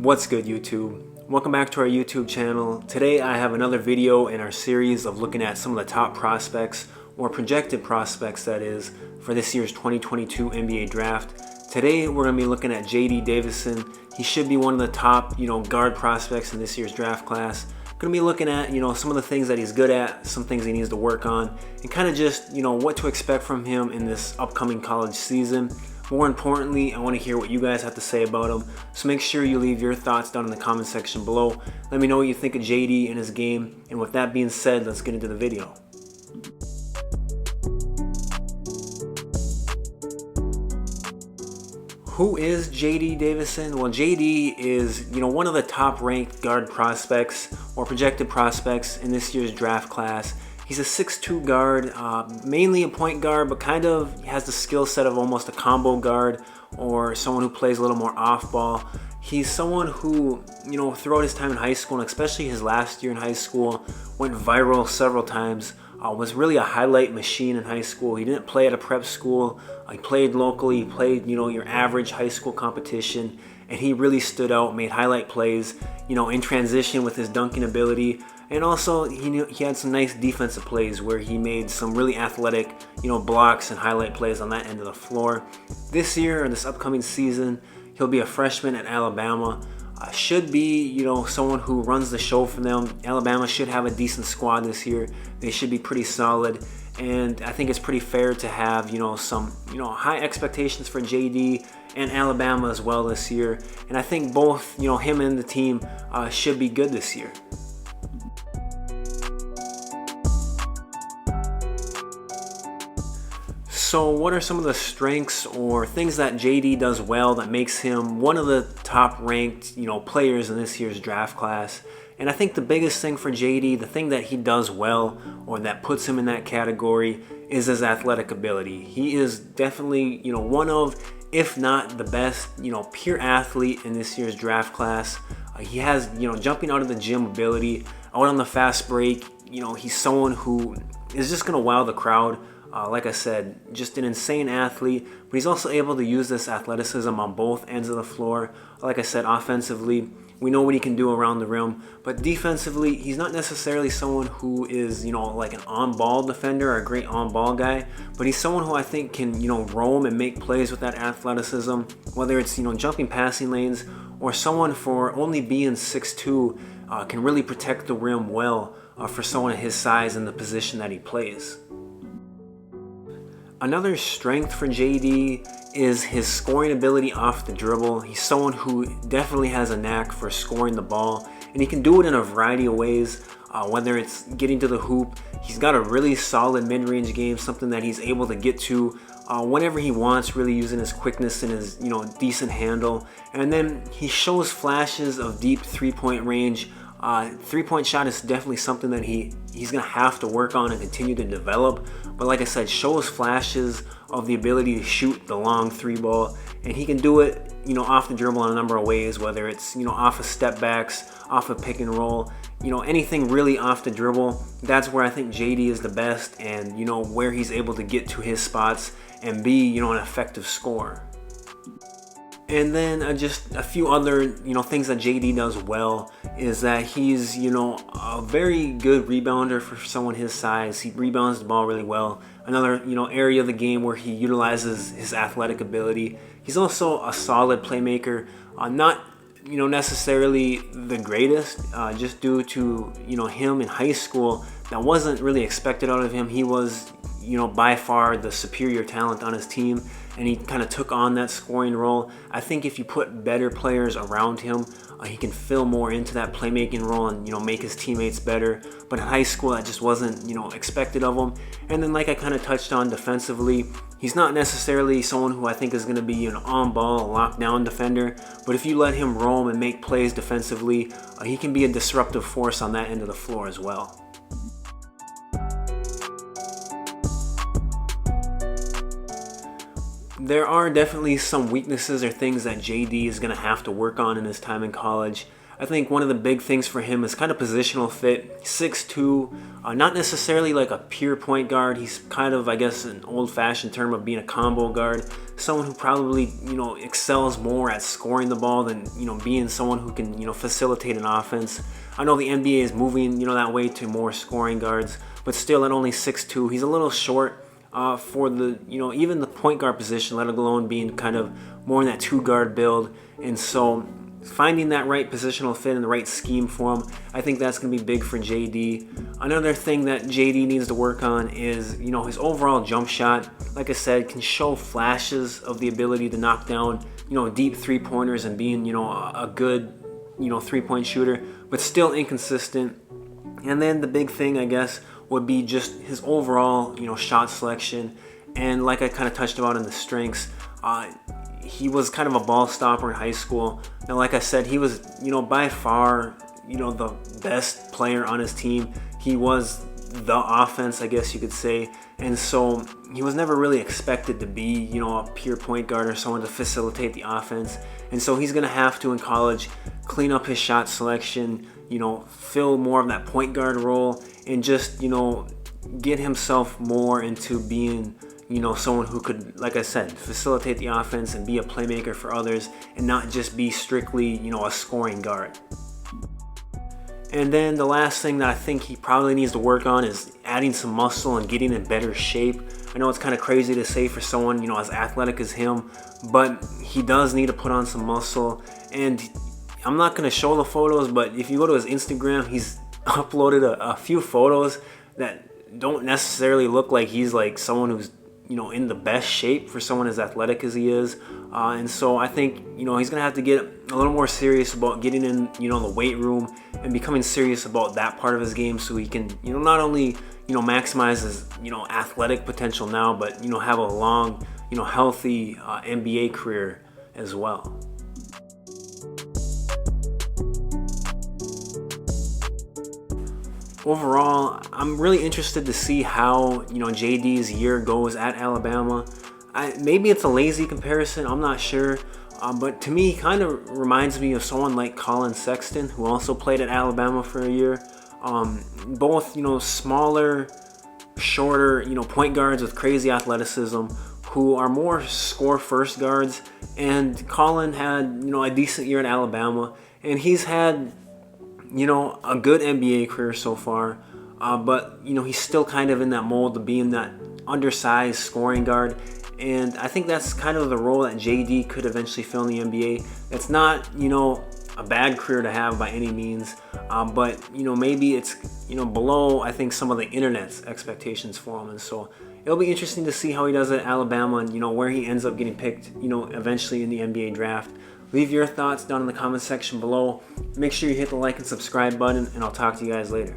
What's good, YouTube? Welcome back to our YouTube channel. Today I have another video in our series of looking at some of the top prospects, or projected prospects that is, for this year's 2022 NBA draft. Today we're going to be looking at JD Davison. He should be one of the top, guard prospects in this year's draft class. Going to be looking at, some of the things that he's good at, some things he needs to work on, and kind of just, what to expect from him in this upcoming college season. More importantly, I want to hear what you guys have to say about him, so make sure you leave your thoughts down in the comment section below. Let me know what you think of JD and his game, and with that being said, let's get into the video. Who is JD Davison? Well, JD is, one of the top ranked guard prospects or projected prospects in this year's draft class. He's a 6'2 guard, mainly a point guard, but kind of has the skill set of almost a combo guard or someone who plays a little more off ball. He's someone who, throughout his time in high school, and especially his last year in high school, went viral several times. Was really a highlight machine in high school. He didn't play at a prep school. He played locally. He played, your average high school competition, and he really stood out, made highlight plays, in transition with his dunking ability. And also, he had some nice defensive plays where he made some really athletic, blocks and highlight plays on that end of the floor. This year, or this upcoming season, he'll be a freshman at Alabama. Should be, someone who runs the show for them. Alabama should have a decent squad this year. They should be pretty solid. And I think it's pretty fair to have, some, high expectations for JD and Alabama as well this year. And I think both, him and the team should be good this year. So what are some of the strengths or things that JD does well that makes him one of the top ranked, players in this year's draft class? And I think the biggest thing for JD, the thing that he does well or that puts him in that category, is his athletic ability. He is definitely, one of, if not the best, pure athlete in this year's draft class. He has, jumping out of the gym ability, out on the fast break. He's someone who is just going to wow the crowd. Like I said, just an insane athlete, but he's also able to use this athleticism on both ends of the floor. Like I said, offensively, we know what he can do around the rim, but defensively, he's not necessarily someone who is, like an on-ball defender or a great on-ball guy, but he's someone who I think can, roam and make plays with that athleticism, whether it's, jumping passing lanes or someone for only being 6'2", can really protect the rim well for someone of his size and the position that he plays. Another strength for JD is his scoring ability off the dribble. He's someone who definitely has a knack for scoring the ball, and he can do it in a variety of ways, whether it's getting to the hoop. He's got a really solid mid-range game, something that he's able to get to whenever he wants, really using his quickness and his decent handle. And then he shows flashes of deep three-point range. Three-point shot is definitely something that he's going to have to work on and continue to develop. But like I said, shows flashes of the ability to shoot the long three ball. And he can do it, off the dribble in a number of ways, whether it's, off of step backs, off of pick and roll, anything really off the dribble. That's where I think JD is the best, and, where he's able to get to his spots and be, an effective scorer. And then just a few other, things that JD does well is that he's, a very good rebounder for someone his size. He rebounds the ball really well. Another, area of the game where he utilizes his athletic ability. He's also a solid playmaker, not, necessarily the greatest, just due to, him in high school. That wasn't really expected out of him. He was, by far the superior talent on his team, and he kind of took on that scoring role. I think if you put better players around him, he can fill more into that playmaking role and, make his teammates better. But in high school, that just wasn't, expected of him. And then, like I kind of touched on defensively, he's not necessarily someone who I think is going to be an on-ball, lockdown defender. But if you let him roam and make plays defensively, he can be a disruptive force on that end of the floor as well. There are definitely some weaknesses or things that JD is going to have to work on in his time in college. I think one of the big things for him is kind of positional fit. 6'2", not necessarily like a pure point guard. He's kind of, I guess, an old-fashioned term of being a combo guard. Someone who probably, excels more at scoring the ball than, being someone who can, facilitate an offense. I know the NBA is moving, that way to more scoring guards, but still at only 6'2", he's a little short for the, even the point guard position, let alone being kind of more in that two-guard build. And so finding that right positional fit and the right scheme for him, I think that's going to be big for JD. Another thing that JD needs to work on is, his overall jump shot. Like I said, can show flashes of the ability to knock down, deep three-pointers and being, a good, three-point shooter, but still inconsistent. And then the big thing, I guess, would be just his overall, shot selection. And like I kind of touched about in the strengths, he was kind of a ball stopper in high school. Now, like I said, he was, by far, the best player on his team. He was the offense, I guess you could say. And so he was never really expected to be, a pure point guard or someone to facilitate the offense. And so he's going to have to, in college, clean up his shot selection, fill more of that point guard role, and just, get himself more into being, someone who could, like I said, facilitate the offense and be a playmaker for others and not just be strictly, a scoring guard. And then the last thing that I think he probably needs to work on is adding some muscle and getting in better shape. I know it's kind of crazy to say for someone, as athletic as him, but he does need to put on some muscle. And I'm not going to show the photos, but if you go to his Instagram, he's uploaded a few photos that don't necessarily look like he's like someone who's, in the best shape for someone as athletic as he is. And so I think, he's going to have to get a little more serious about getting in, the weight room and becoming serious about that part of his game so he can, not only, maximize his, athletic potential now, but, have a long, healthy NBA career as well. Overall, I'm really interested to see how, JD's year goes at Alabama. Maybe it's a lazy comparison, I'm not sure. But to me, he kind of reminds me of someone like Colin Sexton, who also played at Alabama for a year. Both, smaller, shorter, point guards with crazy athleticism who are more score-first guards. And Colin had, a decent year at Alabama, and he's had, a good NBA career so far, but, he's still kind of in that mold of being that undersized scoring guard, and I think that's kind of the role that JD could eventually fill in the NBA. It's not, a bad career to have by any means, but, maybe it's, below, I think, some of the internet's expectations for him, and so it'll be interesting to see how he does at Alabama and, where he ends up getting picked, eventually in the NBA draft. Leave your thoughts down in the comment section below. Make sure you hit the like and subscribe button, and I'll talk to you guys later.